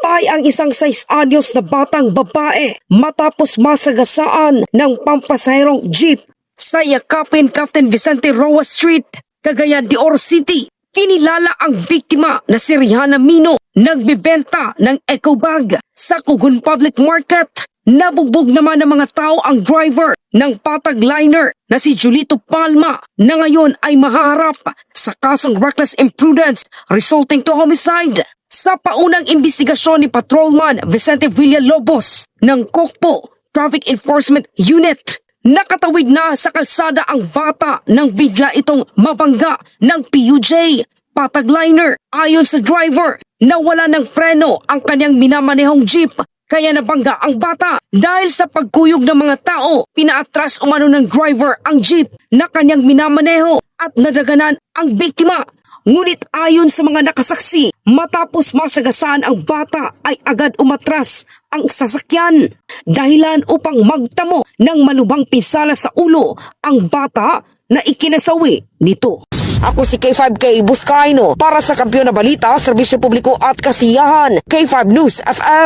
Patay ang isang 6 anyos na batang babae matapos masagasaan ng pampasaherong jeep sa yakapin Captain Vicente Roa Street, Cagayan de Oro City. Kinilala ang biktima na si Rihanna Mino, nagbibenta ng eco bag sa Kugon Public Market. Nabugbog naman ng mga tao ang driver ng patag liner na si Julito Palma na ngayon ay mahaharap sa kasong reckless imprudence resulting to homicide. Sa paunang investigasyon ni Patrolman Vicente Villalobos ng Kokpo Traffic Enforcement Unit, nakatawid na sa kalsada ang bata nang bigla itong mabangga ng PUJ patag liner. Ayon sa driver, nawala ng preno ang kanyang minamanehong jeep kaya nabangga ang bata. Dahil sa pagkuyog ng mga tao, pinaatras umano ng driver ang jeep na kanyang minamaneho at nadaganan ang biktima. Ngunit ayon sa mga nakasaksi, matapos masagasaan ang bata ay agad umatras ang sasakyan. Dahilan upang magtamo ng malubhang pinsala sa ulo ang bata na ikinasawi nito. Ako si K5K Buscaino para sa Kampiyon na Balita, Serbisyo Publiko at Kasiyahan, K5 News FM.